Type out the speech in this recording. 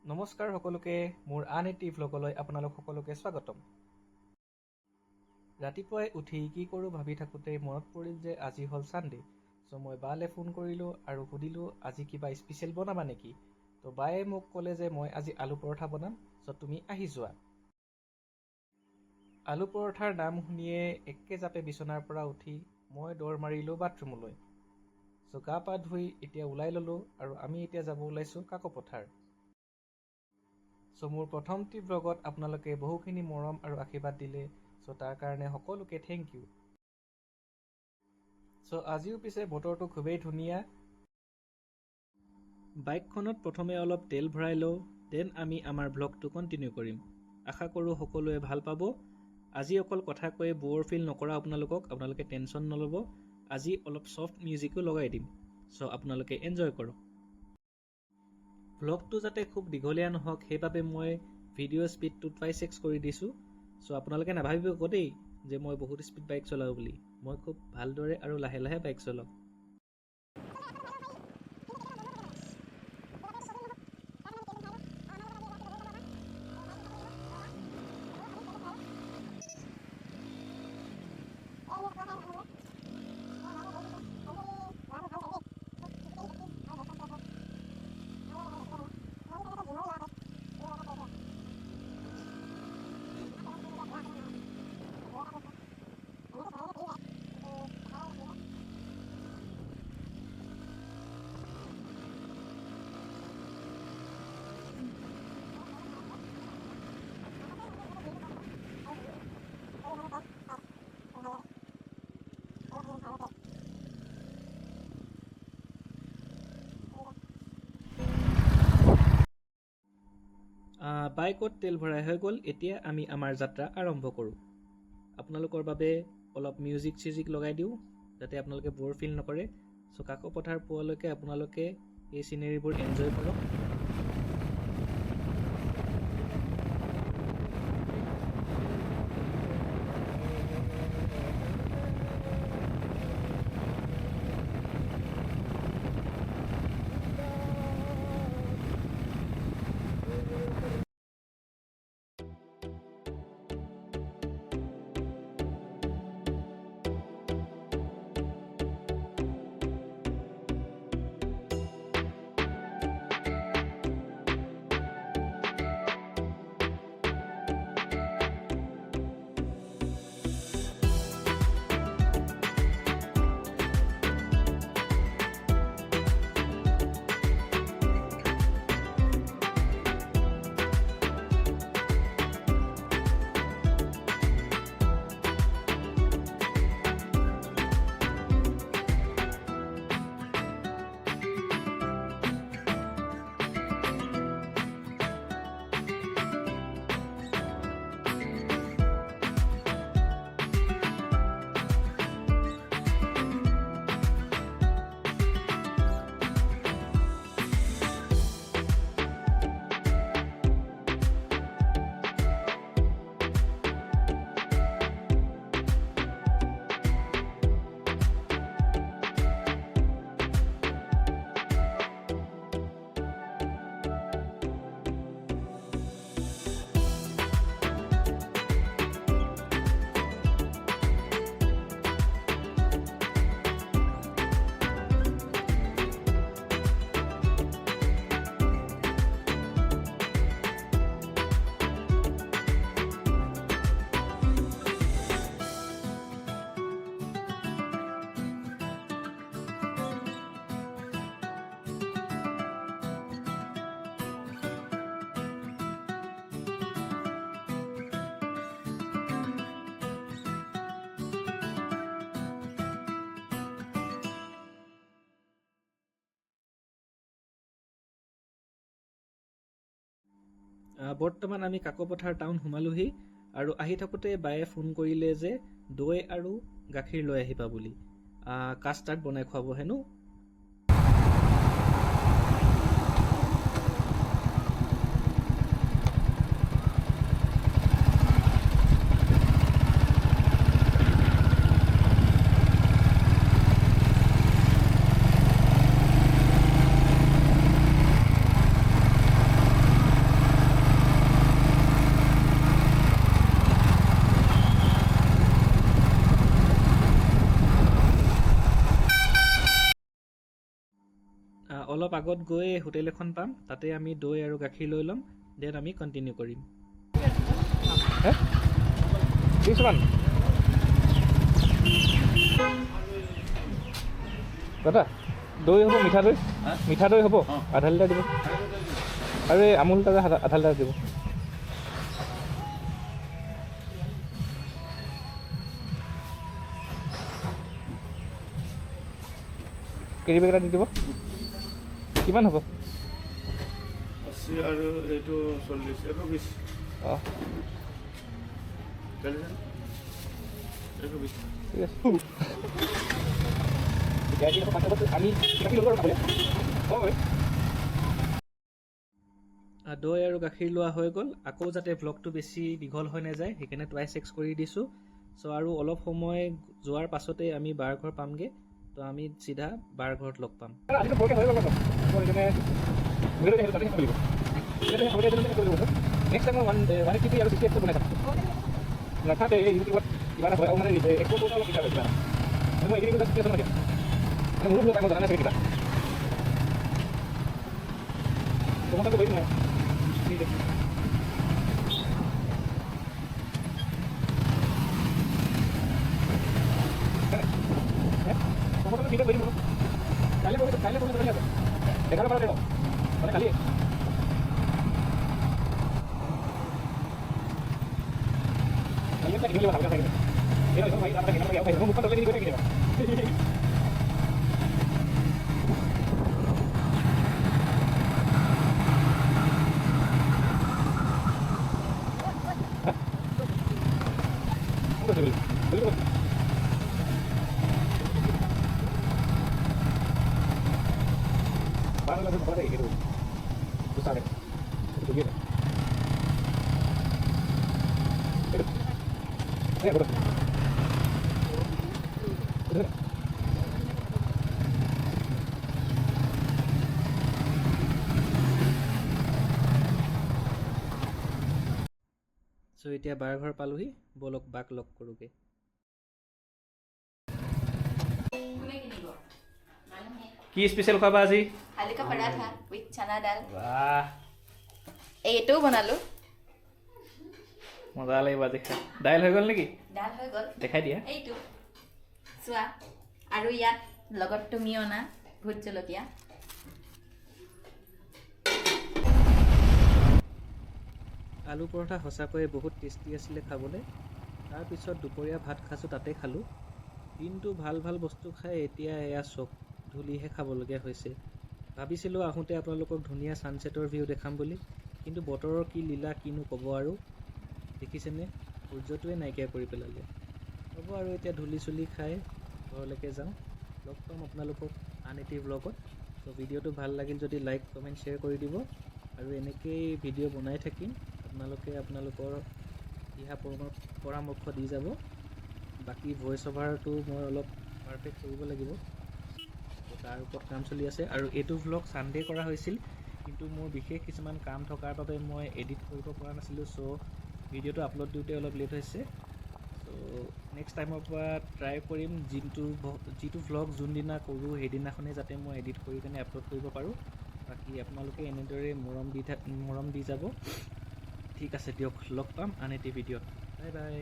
নমস্কাৰ সকলোকে মোৰ আন এটি ভ্লগলৈ আপোনালোক সকলোকে স্বাগতম। ৰাতিপুৱাই উঠি কি কৰোঁ ভাবি থাকোঁতে মনত পৰিল যে আজি হ'ল ছানডে। চ' মই বালে ফোন কৰিলোঁ আৰু সুধিলোঁ আজি কিবা স্পেচিয়েল বনাবা নেকি। তো বায়ে মোক ক'লে যে মই আজি আলু পৰঠা বনাম, চ' তুমি আহি যোৱা। আলু পৰঠাৰ নাম শুনিয়ে একে জাপে বিচনাৰ পৰা উঠি মই দৌৰ মাৰিলোঁ বাথৰুমলৈ। চ' গা পা ধুই এতিয়া ওলাই ল'লোঁ আৰু আমি এতিয়া যাব ওলাইছোঁ কাকপথাৰ। চ' মোৰ প্ৰথমটি ব্লগত আপোনালোকে বহুখিনি মৰম আৰু আশীৰ্বাদ দিলে, চ' তাৰ কাৰণে সকলোকে থেংক ইউ। চ' আজিও পিছে বতৰটো খুবেই ধুনীয়া। বাইকখনত প্ৰথমে অলপ তেল ভৰাই লওঁ, দেন আমি আমাৰ ব্লগটো কণ্টিনিউ কৰিম। আশা কৰোঁ সকলোৱে ভাল পাব। আজি অকল কথা কৈ ব'ৰ ফিল নকৰা আপোনালোকে টেনশ্যন নল'ব। আজি অলপ ছফ্ট মিউজিকো লগাই দিম, চ' আপোনালোকে এনজয় কৰক। ভ্লগটো যাতে খুব দীঘলীয়া নহওক সেইবাবে মই ভিডিঅ' স্পীডটো টুৱাইচ এক্স কৰি দিছোঁ। চ' আপোনালোকে নাভাবিব আকৌ দেই যে মই বহুত স্পীড বাইক চলাওঁ বুলি। মই খুব ভালদৰে আৰু লাহে লাহে বাইক চলাওঁ। বাইকত তেল ভৰাই হৈ গ'ল, এতিয়া আমি আমাৰ যাত্ৰা আৰম্ভ কৰোঁ। আপোনালোকৰ বাবে অলপ মিউজিক চিউজিক লগাই দিওঁ যাতে আপোনালোকে ব'ৰ ফিল নকৰে। চ' কাকপথাৰ পোৱালৈকে আপোনালোকে এই চিনেৰীবোৰ এনজয় কৰক। বৰ্তমান আমি কাকপথাৰ টাউন সোমালোহি আৰু আহি থাকোঁতে বায়ে ফোন কৰিলে যে দৈ আৰু গাখীৰ লৈ আহিবা বুলি। কাষ্টাৰ্ড বনাই খুৱাব হেনো। অলপ আগত গৈ হোটেল এখন পাম, তাতে আমি দৈ আৰু গাখীৰ লৈ ল'ম, দেন আমি কণ্টিনিউ কৰিম। দাদা দৈ হ'ব, মিঠা দৈ হ'ব, আধা লিটাৰ দিব, আৰু এই আমুল তাজা আধা লিটাৰ দিব। কেৰি বেগ এটা দি দিব। কিমান হ'ব? 80 আৰু এইটো 40, এইটো 20। অঁ এইটো 20। ঠিক আছে। দৈ আৰু গাখীৰ লোৱা হৈ গ'ল। আকৌ যাতে ভ্লগটো বেছি দীঘল হৈ নাযায় সেইকাৰণে টুৱাইচ এক্স কৰি দিছোঁ। চ' আৰু অলপ সময় যোৱাৰ পাছতেই আমি বাৰ ঘৰ পামগৈ। তো আমি চিধা বাৰ ঘৰত লগ পাম। চ' এতিয়া বাৰ ঘৰ পালোহি, বলক বাক লগ কৰোঁগৈ। কি স্পেচিয়েল খুৱাবা আজি? आलू का पराठा विथ चना दाल। বাহ, এইটোও বনালো। মজা লাগিব আজি খাই। দাইল হৈ গ'ল নেকি? দাল হৈ গ'ল। দেখাই দিয়া। এইটো চোৱা, আৰু ইয়াত লগত তুমি অনা ভোট জলকীয়া। আলু পৰঠা সঁচাকৈয়ে বহুত টেষ্টি আছিলে খাবলৈ। তাৰপিছত দুপৰীয়া ভাত সাঁজো তাতে খালোঁ। দিনটো ভাল ভাল বস্তু খাই এতিয়া এয়া চক ধূলিহে খাবলগীয়া হৈছে। ভাবিছিলোঁ আহোঁতে আপোনালোকক ধুনীয়া ছানছেটৰ ভিউ দেখাম বুলি, কিন্তু বতৰৰ কি লীলা কিনো ক'ব আৰু। দেখিছেনে, সূৰ্যটোৱে নাইকিয়া কৰি পেলালে। হ'ব আৰু এতিয়া ধূলি চুলি খাই ঘৰলৈকে যাওঁ। লগ পাম আপোনালোকক আন এটি ভ্লগত। চ' ভিডিঅ'টো ভাল লাগিল যদি লাইক কমেণ্ট শ্বেয়াৰ কৰি দিব, আৰু এনেকেই ভিডিঅ' বনাই থাকিম। আপোনালোকে আপোনালোকৰ দিহা পৰামৰ্শ দি যাব। বাকী ভইচ অভাৰটো মই অলপ পাৰফেক্ট কৰিব লাগিব, তো তাৰ ওপৰত কাম চলি আছে। আৰু এইটো ভ্লগ ছানডে' কৰা হৈছিল, কিন্তু মোৰ বিশেষ কিছুমান কাম থকাৰ বাবে মই এডিট কৰিব পৰা নাছিলোঁ। চ' ভিডিঅ'টো আপলোড দিওঁতে অলপ লেট হৈছে। চ' নেক্সট টাইমৰ পৰা ট্ৰাই কৰিম যিটো ভ্লগ যোনদিনা কৰোঁ সেইদিনাখনেই যাতে মই এডিট কৰি কিনে আপলোড কৰিব পাৰোঁ। বাকী আপোনালোকে এনেদৰে মৰম দি যাব। ঠিক আছে দিয়ক, লগ পাম আন এটি ভিডিঅ'ত। Bye bye.